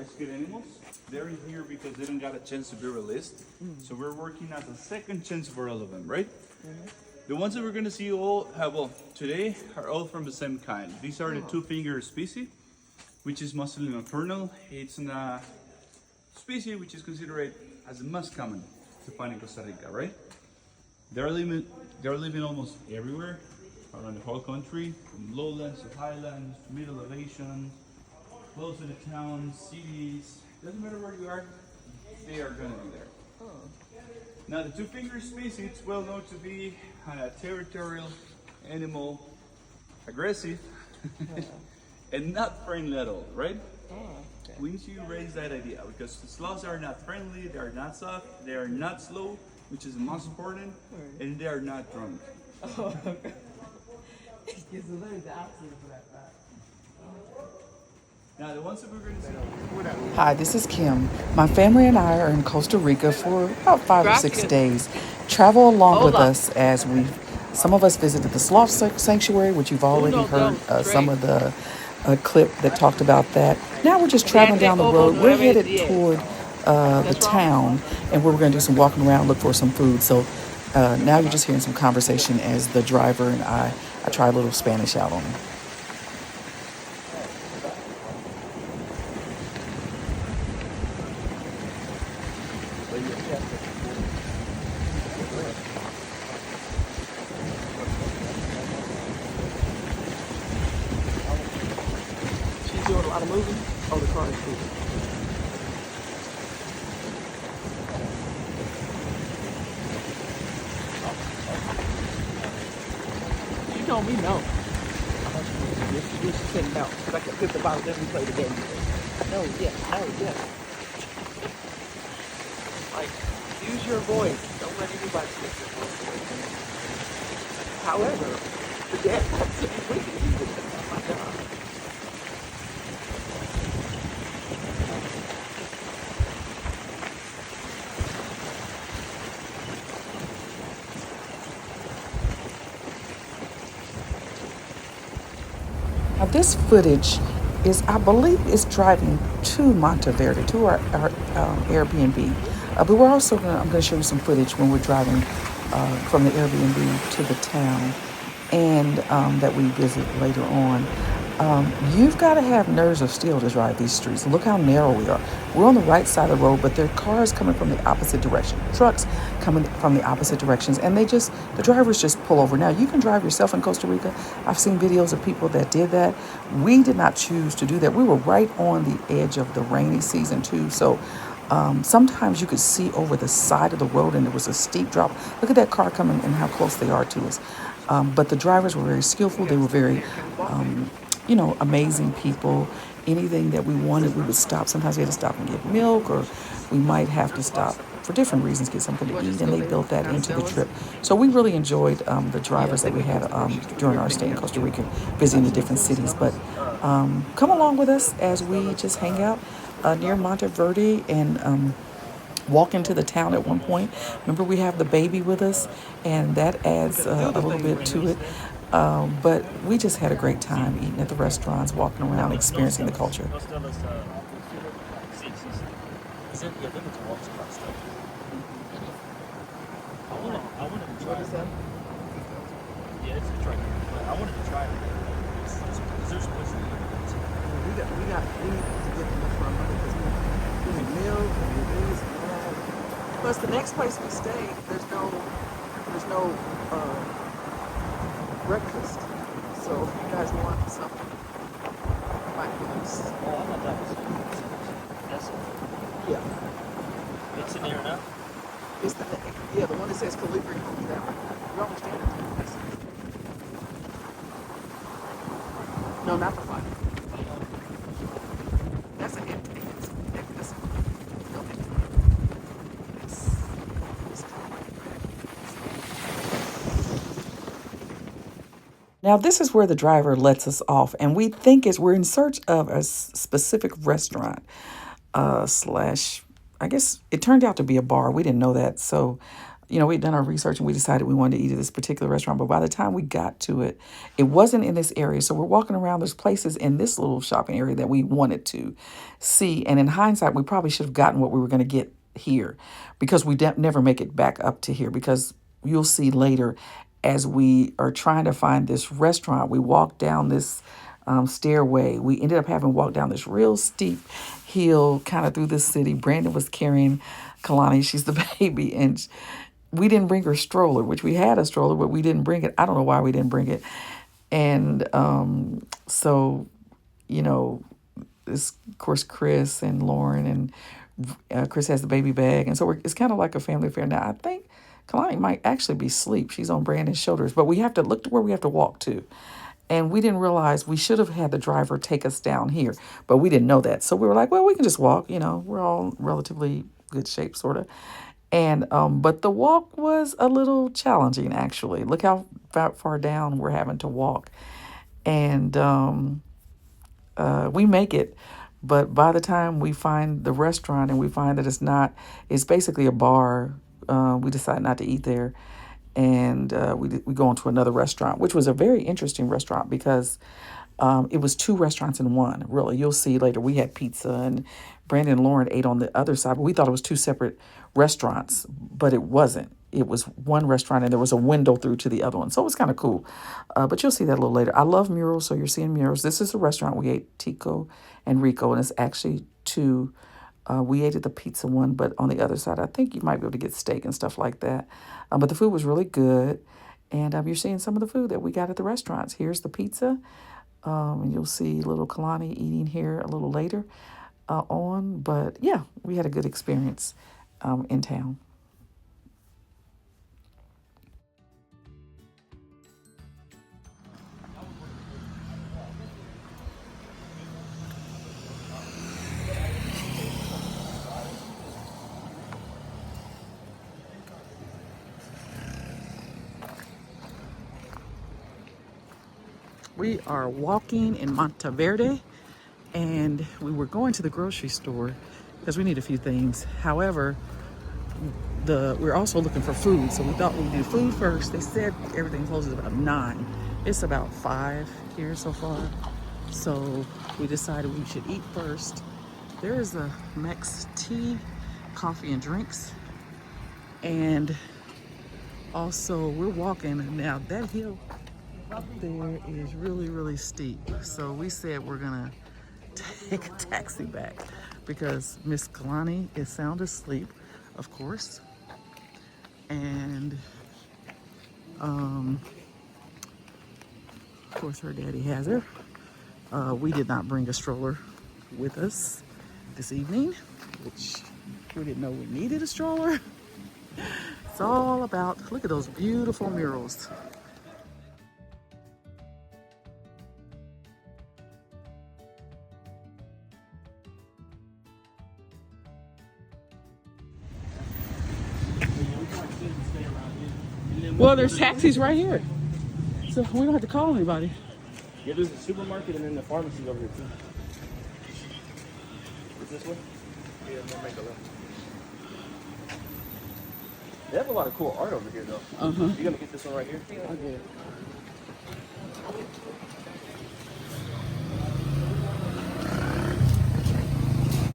rescued animals. They're in here because they don't got a chance to be released. So we're working as a second chance for all of them, right? The ones that we're gonna see all have, well, today are all from the same kind. These are the two-finger species, which is mostly nocturnal. It's a species which is considered as the most common to find in Costa Rica, right? They're living almost everywhere around the whole country, from lowlands to highlands, middle elevation, close to the towns, cities. Doesn't matter where you are, they are gonna be there. Now the two-finger species, it's well known to be a territorial animal, aggressive, and not friendly at all, right? We need to raise that idea because the sloths are not friendly, they are not soft, they are not slow, which is the most important, and they are not drunk. It's literally the opposite of that. Now the ones that we're going to see. Hi, this is Kim. My family and I are in Costa Rica for about 5 or 6 days. Travel along with us as some of us visited the sloth sanctuary, which you've already heard some of the clip that talked about that. Now we're just traveling down the road. We're headed toward the town, and we're going to do some walking around, look for some food. So now you're just hearing some conversation as the driver and I try a little Spanish out on him. She's doing a lot of moving. Oh, the car is moving. She told me no. She said no. But I could get the bottle, then we play the game. No, yes, no, yes. Like, use your voice. Don't let anybody take your voice away from you. However, the dad wants to be with you. Oh my God. Now this footage is, I believe, is driving to Monteverde, to our Airbnb. But we're also I'm going to show you some footage when we're driving from the Airbnb to the town and that we visit later on. You've got to have nerves of steel to drive these streets. Look how narrow we are. We're on the right side of the road, but there are cars coming from the opposite direction, trucks coming from the opposite directions, and the drivers just pull over. Now, you can drive yourself in Costa Rica. I've seen videos of people that did that. We did not choose to do that. We were right on the edge of the rainy season too, so sometimes you could see over the side of the road and there was a steep drop. Look at that car coming and how close they are to us. But the drivers were very skillful. They were very amazing people. Anything that we wanted, we would stop. Sometimes we had to stop and get milk, or we might have to stop for different reasons, get something to eat, and they built that into the trip. So we really enjoyed the drivers that we had during our stay in Costa Rica, visiting the different cities. But come along with us as we just hang out near Monteverde and walk into the town at one point. Remember, we have the baby with us, and that adds a little bit to it. But we just had a great time eating at the restaurants, walking around, experiencing the culture. What is that? Yeah, it's a truck. I wanted to try it. There's places We need to get them from our money because we need milk and these and that. Plus, the next place we stay, there's no breakfast. So if you guys want something, might be nice. Oh, I thought that was that's Yeah. it's in there now. It's the one that says Calibri Homes, that one. You understand it? No, not the fire. That's an empty. That's no empty. Now, this is where the driver lets us off, and we think we're in search of a specific restaurant slash, I guess it turned out to be a bar. We didn't know that. So you know, we'd done our research and we decided we wanted to eat at this particular restaurant. But by the time we got to it, it wasn't in this area. So we're walking around. There's places in this little shopping area that we wanted to see. And in hindsight, we probably should have gotten what we were going to get here, because we never make it back up to here, because you'll see later as we are trying to find this restaurant, we walked down this stairway. We ended up having to walk down this real steep hill kind of through the city. Brandon was carrying Kalani. She's the baby. And we didn't bring her stroller, which we had a stroller, but we didn't bring it. I don't know why we didn't bring it. And so, you know, this, of course, Chris and Lauren, and Chris has the baby bag. And so it's kind of like a family affair. Now, I think Kalani might actually be asleep. She's on Brandon's shoulders, but we have to look to where we have to walk to. And we didn't realize we should have had the driver take us down here, but we didn't know that. So we were like, well, we can just walk, you know, we're all relatively good shape, sort of. And, but the walk was a little challenging, actually. Look how far down we're having to walk. And we make it. But by the time we find the restaurant and we find that it's basically a bar, we decide not to eat there. And we go into another restaurant, which was a very interesting restaurant because it was two restaurants in one, really. You'll see later. We had pizza, and Brandon and Lauren ate on the other side. But we thought it was two separate restaurants, but it wasn't. It was one restaurant, and there was a window through to the other one. So it was kind of cool. But you'll see that a little later. I love murals, so you're seeing murals. This is a restaurant. We ate Tico and Rico, and it's actually two. We ate at the pizza one, but on the other side, I think you might be able to get steak and stuff like that. But the food was really good. And you're seeing some of the food that we got at the restaurants. Here's the pizza. And you'll see little Kalani eating here a little later on. But yeah, we had a good experience in town. We are walking in Monteverde, and we were going to the grocery store because we need a few things. However, we're also looking for food, so we thought we'd do food first. They said everything closes about 9. It's about 5 here so far, so we decided we should eat first. There is a Mex tea, coffee and drinks, and also we're walking now. That hill up there is really, really steep. So we said we're gonna take a taxi back because Miss Kalani is sound asleep, of course. And of course her daddy has her. We did not bring a stroller with us this evening, which we didn't know we needed a stroller. It's all about, look at those beautiful murals. Well, there's taxis right here, so we don't have to call anybody. Yeah, there's a supermarket and then the pharmacy's over here too. Is this one? Yeah, I'm gonna make a left. They have a lot of cool art over here though. You gonna get this one right here? I did.